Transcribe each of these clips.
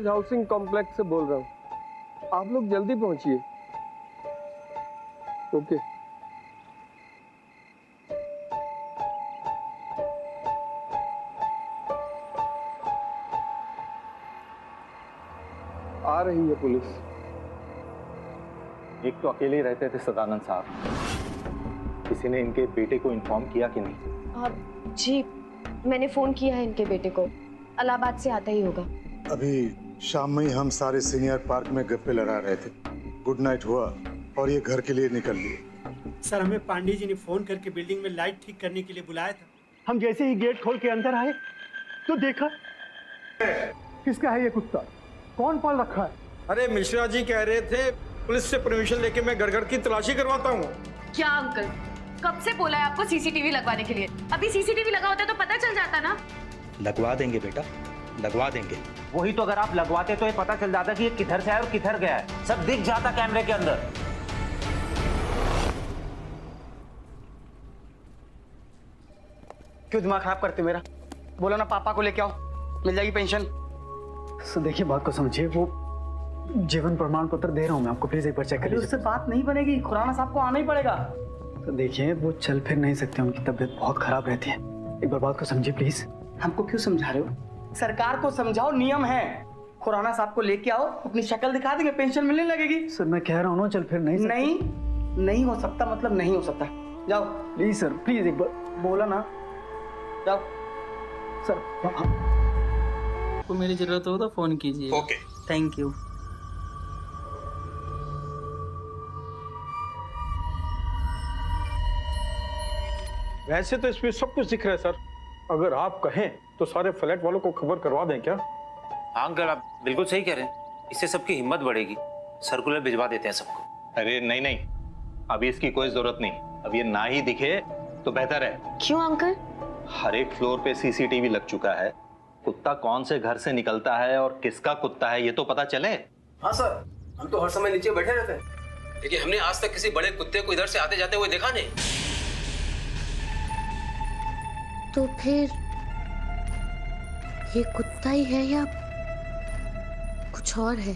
ताज housing complex से बोल रहा हूँ। आप लोग जल्दी पहुंचिए। ओके। आ रही है पुलिस। एक तो अकेले रहते थे सदानंद साहब, किसी ने इनके बेटे को इन्फॉर्म किया कि नहीं? जी मैंने फोन किया है इनके बेटे को, इलाहाबाद से आता ही होगा। अभी शाम में ही हम सारे सीनियर पार्क में गप्पे लड़ा रहे थे। गुड नाइट हुआ और ये घर के लिए निकल लिए। सर हमें पांडे जी ने फोन करके बिल्डिंग में लाइट ठीक करने के लिए बुलाया था। हम जैसे ही गेट खोल के अंदर आए तो देखा। किसका है ये कुत्ता? कौन पाल रखा है? अरे मिश्रा जी कह रहे थे पुलिस से परमिशन लेके मैं घर घर की तलाशी करवाता हूँ। क्या अंकल, कब से बोला है आपको सीसीटीवी लगवाने के लिए? अभी सीसीटीवी लगा होता तो पता चल जाता ना। लगवा देंगे बेटा, लगवा देंगे। वही तो, अगर आप लगवाते तो ये पता चल जाता कि ये किधर से आया और किधर गया है, सब दिख जाता कैमरे के अंदर। क्यों दिमाग खराब करते मेरा? बोला ना पापा को लेके आओ, मिल जाएगी पेंशन। सर देखिए बात को समझिए, वो जीवन प्रमाण पत्र दे रहा हूँ मैं आपको, प्लीज एक बार चेक करिए। उससे बात नहीं बनेगी, खुराना साहब को आना ही पड़ेगा। तो देखिए वो चल फिर नहीं सकते, उनकी तबीयत बहुत खराब रहती है। एक बार बात को समझिए प्लीज। हमको क्यों समझा रहे हो? सरकार को समझाओ, नियम है। खुराना साहब को लेके आओ, अपनी शक्ल दिखा देंगे, पेंशन मिलने लगेगी। सर मैं कह रहा हूँ ना, चल फिर नहीं सकते। नहीं हो सकता मतलब नहीं हो सकता। जाओ प्लीज सर, प्लीज एक बार। बोला ना, जाओ सर। आपको मेरी जरूरत हो तो फोन कीजिए। Okay, thank you. वैसे तो इसमें सब कुछ दिख रहा है सर, अगर आप कहें तो सारे फ्लैट वालों को खबर करवा दें क्या? हाँ अंकल, आप बिल्कुल सही कह रहे हैं, इससे सबकी हिम्मत बढ़ेगी। सर्कुलर भिजवा देते हैं सबको। अरे नहीं नहीं, अभी इसकी कोई जरूरत नहीं। अब ये ना ही दिखे तो बेहतर है। क्यों अंकल? हर एक फ्लोर पे सीसीटीवी लग चुका है। कुत्ता कौन से घर से निकलता है और किसका कुत्ता है ये तो पता चले। हाँ सर, हम तो हर समय नीचे बैठे रहते हैं, लेकिन हमने आज तक किसी बड़े कुत्ते को इधर से आते जाते हुए देखा नहीं। तो फिर ये कुत्ता ही है या कुछ और है?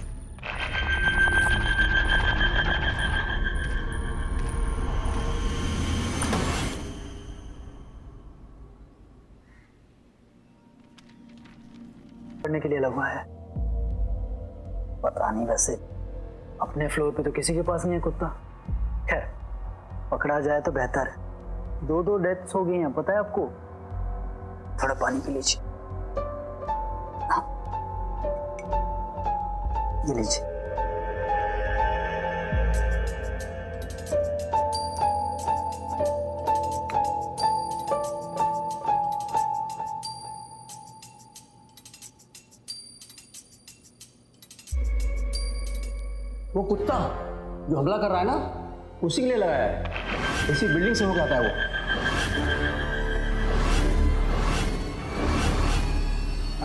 करने के लिए लगा है, पता नहीं। वैसे अपने फ्लोर पे तो किसी के पास नहीं है कुत्ता। खैर पकड़ा जाए तो बेहतर है। 2 डेथ्स हो गई हैं, पता है आपको? थोड़ा पानी पी लीजिए। हाँ ये लीजिए। वो कुत्ता जो हमला कर रहा है ना, उसी के लिए लगाया है। इसी बिल्डिंग से होकर आता है वो।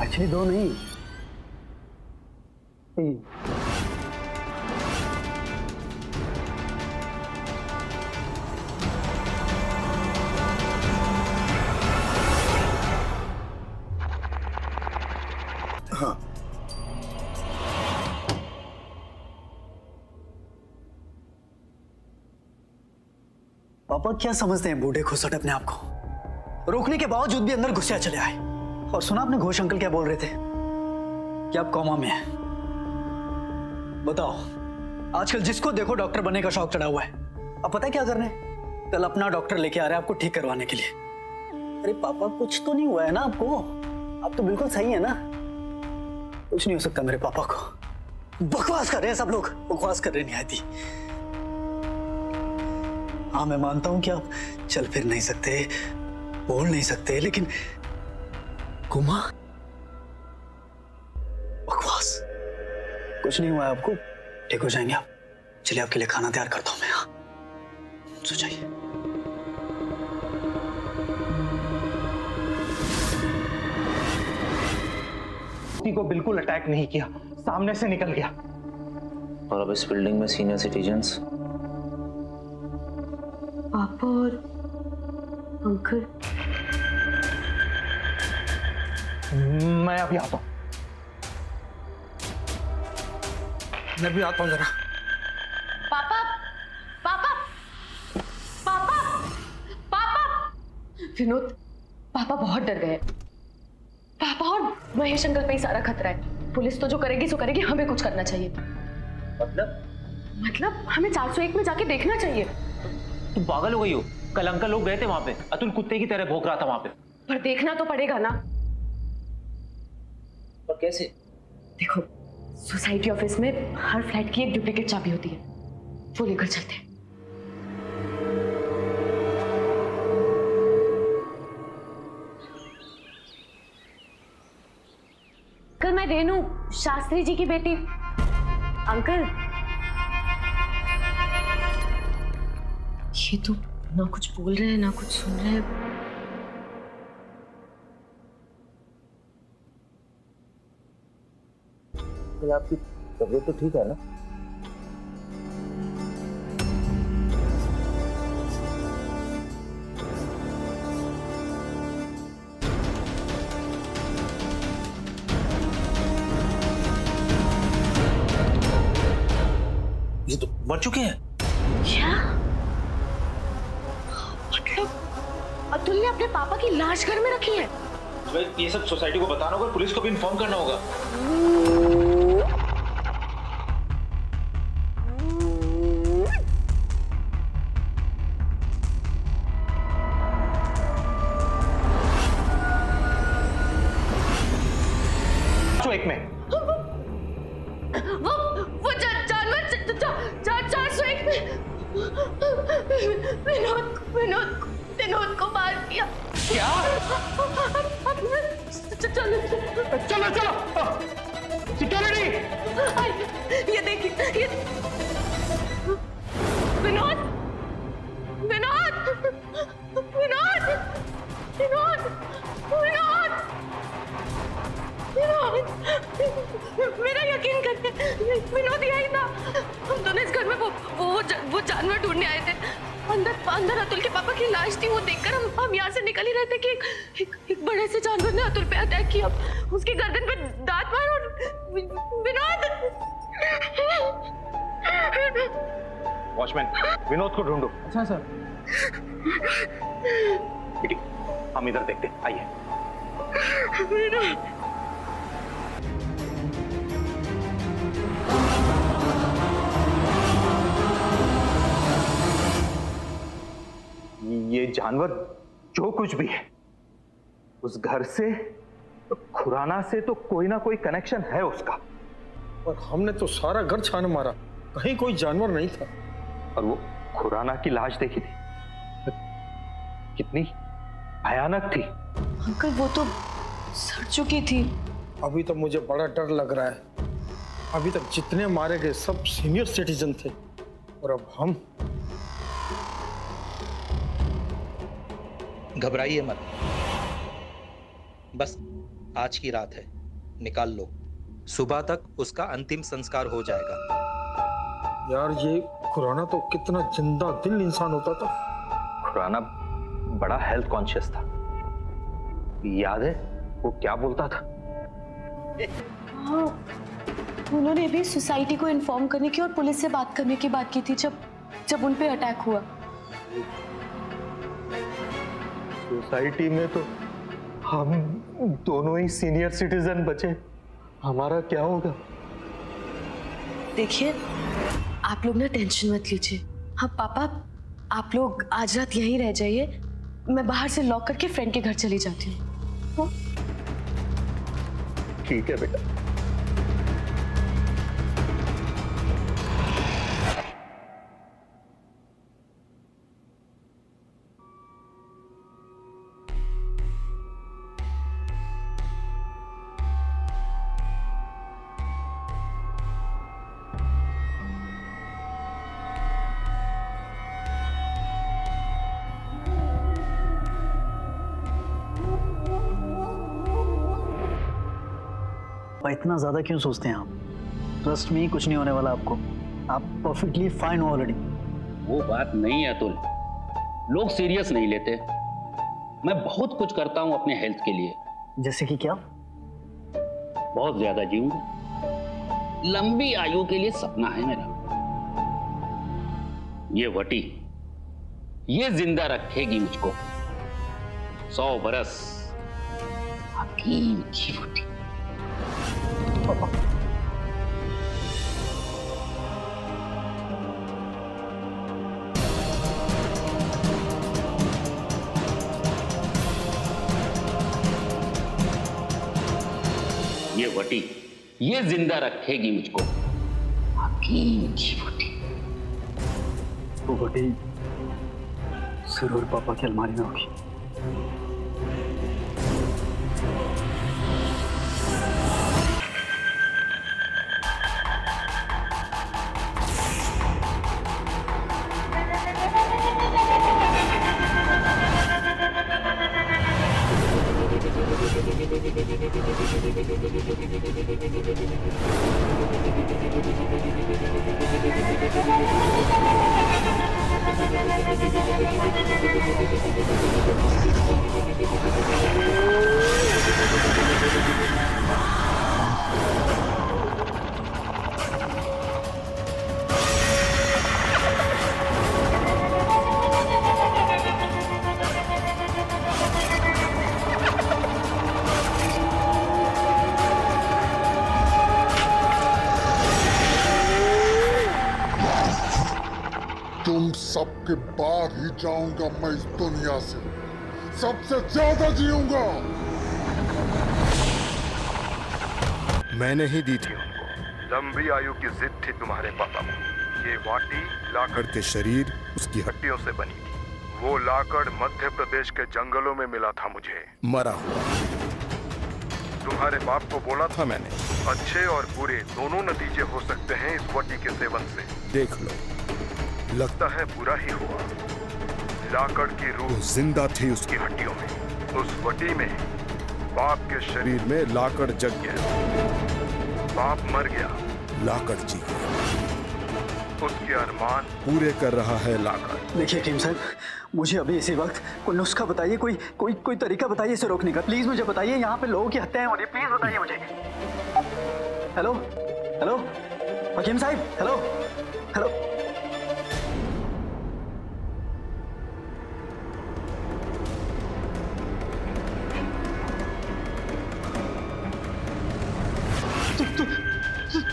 एक्चुअली 2 नहीं, 3। हाँ पापा क्या समझते हैं बूढ़े खुसट अपने आप को? रोकने के बावजूद भी अंदर घुसिया चले आए। और सुना आपने घोष अंकल क्या बोल रहे थे कि आप कोमा में हैं। बताओ, आजकल जिसको देखो डॉक्टर बनने का शौक चढ़ा हुआ है। अब पता है क्या करने? कल अपना डॉक्टर लेके आ रहे हैं आपको ठीक करवाने के लिए। अरे पापा कुछ तो नहीं हुआ है ना आपको? आप तो बिल्कुल सही है ना? कुछ नहीं हो सकता मेरे पापा को। बकवास कर रहे हैं सब लोग, बकवास कर रहे हैं निहायती। हाँ मैं मानता हूं कि आप चल फिर नहीं सकते, बोल नहीं सकते, लेकिन कुमा बकवास। कुछ नहीं हुआ है आपको, ठीक हो जाएंगे आप। चलिए आपके लिए खाना तैयार करता हूं मैं। हाँ सो जाइए। को बिल्कुल अटैक नहीं किया, सामने से निकल गया। और अब इस बिल्डिंग में सीनियर सिटीजन्स, पापा और अंकल। मैं अभी आता हूं। मैं भी आता हूँ जरा। पापा पापा पापा पापा विनोद, पापा बहुत डर गए। पापा और महेश अंकल पे ही सारा खतरा है। पुलिस तो जो करेगी सो करेगी, हमें कुछ करना चाहिए। मतलब हमें 401 में जाके देखना चाहिए। तुम पागल हो गई हो? कल अंकल लोग गए थे वहां पे, अतुल कुत्ते की तरह भौंक रहा था वहां पे। पर देखना तो पड़ेगा ना। पर कैसे? देखो, सोसाइटी ऑफिस में हर फ्लैट की एक डुप्लीकेट चाबी होती है, वो लेकर चलते हैं। अंकल, मैं रेनू, शास्त्री जी की बेटी। अंकल, ये तो ना कुछ बोल रहे हैं ना कुछ सुन रहे हैं। आपकी तबीयत तो ठीक है ना? ये तो मर चुके हैं। क्या? मतलब अतुल ने अपने पापा की लाश घर में रखी है? ये सब सोसाइटी को बताना होगा, पुलिस को भी इन्फॉर्म करना होगा। तो एक में वो जानवर 401 में विनोद को मार दिया। क्या? चलो चलो सिक्योरिटी! ये देखिए, ये विनोद विनोद विनोद विनोद विनोद विनोद मेरा यकीन करके विनोद यही था। हम दोनों इस घर में वो जानवर ढूंढने आए थे। अंदर अतुल के पापा की लाश थी। वो देखकर हम यहाँ से निकल ही रहे थे कि एक बड़े से जानवर ने अतुल पे अटैक किया। उसकी गर्दन पे दांत मारे और विनोद। वॉचमैन, विनोद को ढूंढो। अच्छा सर। बेटी, हम इधर देखते, आइए। ये जानवर जो कुछ भी है, उस घर से, खुराना से तो कोई ना कोई कनेक्शन है उसका। और हमने तो सारा घर छान मारा, कहीं कोई जानवर नहीं था। और वो खुराना की लाश देखी थी, कितनी भयानक थी। अंकल, वो तो सड़ चुकी थी। अभी तो मुझे बड़ा डर लग रहा है। अभी तक जितने मारे गए सब सीनियर सिटीजन थे, और अब हम। घबराइए मत, बस आज की रात है, निकाल लो। सुबह तक उसका अंतिम संस्कार हो जाएगा। यार, ये खुराना तो कितना जिंदा दिल इंसान होता था। खुराना बड़ा हेल्थ कॉन्शियस था। याद है वो क्या बोलता था? हाँ, उन्होंने भी सोसाइटी को इन्फॉर्म करने की और पुलिस से बात करने की बात की थी जब उन पे अटैक हुआ। सोसाइटी में तो हम दोनों ही सीनियर सिटीजन बचे, हमारा क्या होगा? देखिए, आप लोग ना टेंशन मत लीजिए। हाँ पापा, आप लोग आज रात यहीं रह जाइए। मैं बाहर से लॉक करके फ्रेंड के घर चली जाती हूँ। ठीक है बेटा। इतना ज्यादा क्यों सोचते हैं आप? ट्रस्ट में कुछ नहीं होने वाला आपको। आप परफेक्टली फाइन हो ऑलरेडी। वो बात नहीं है अतुल, लोग सीरियस नहीं लेते। मैं बहुत कुछ करता हूं अपने हेल्थ के लिए। जैसे कि क्या? बहुत ज्यादा जीऊंगा, लंबी आयु के लिए सपना है मेरा। ये वटी, ये जिंदा रखेगी मुझको 100 बरस। हकीम की वटी। ये वटी, ये जिंदा रखेगी मुझको हकीम की वटी। वो वटी जरूर पापा की अलमारी में होगी। तुम सबके बाद ही जाऊंगा मैं इस दुनिया से, सबसे ज्यादा जीऊंगा। मैंने ही दी थी उनको। लंबी आयु की जिद थी तुम्हारे पापा को। ये वाटी लाकड़ के शरीर उसकी हड्डियों से बनी थी। वो लाकड़ मध्य प्रदेश के जंगलों में मिला था मुझे, मरा हुआ। तुम्हारे बाप को बोला था मैंने, अच्छे और बुरे दोनों नतीजे हो सकते हैं इस वटी के सेवन से। देख लो, लगता है बुरा ही हुआ। लाकड़ की रूह जिंदा थी उसकी हड्डियों में। उस वटी में बाप के शरीर में लाकड़ जग गया। बाप मर गया, लाकड़ जी गया। उसके अरमान पूरे कर रहा है लाकड़। देखिए हकीम साहब, मुझे अभी इसी वक्त कोई नुस्खा बताइए, कोई तरीका बताइए इसे रोकने का। प्लीज मुझे बताइए, यहाँ पे लोगों की हत्याएं हो रही है, प्लीज बताइए मुझे। हेलो हेलो हकीम साहब, हेलो हेलो।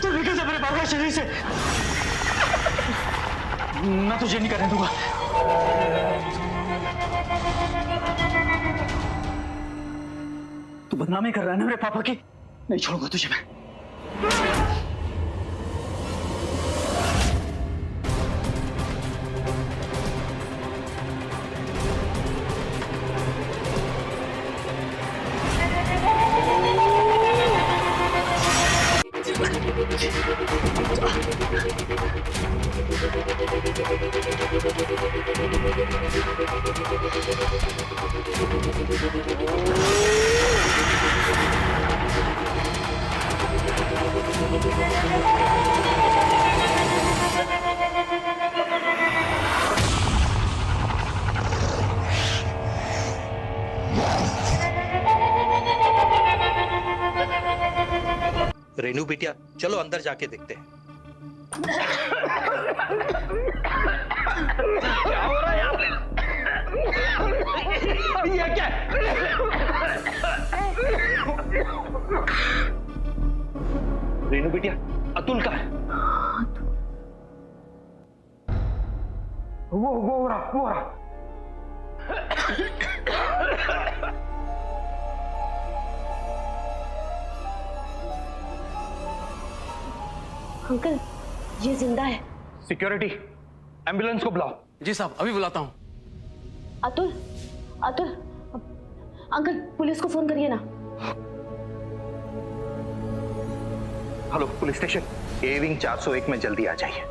तू निकल जा मेरे बाबा के शरीर से। मैं तुझे नहीं करने दूंगा। तू बदनामी कर रहा है ना मेरे पापा की। नहीं छोड़ूंगा तुझे मैं। रेनू बिटिया, चलो अंदर जाके देखते हैं। क्या हो रहा है यहाँ पे? ये क्या? रेनू बिटिया, अतुल का है। वो रहा। अंकल, ये जिंदा है। सिक्योरिटी, एम्बुलेंस को बुलाओ। जी साहब, अभी बुलाता हूँ। अतुल, अंकल पुलिस को फोन करिए ना। Hello police station, A wing 401 में जल्दी आ जाइए।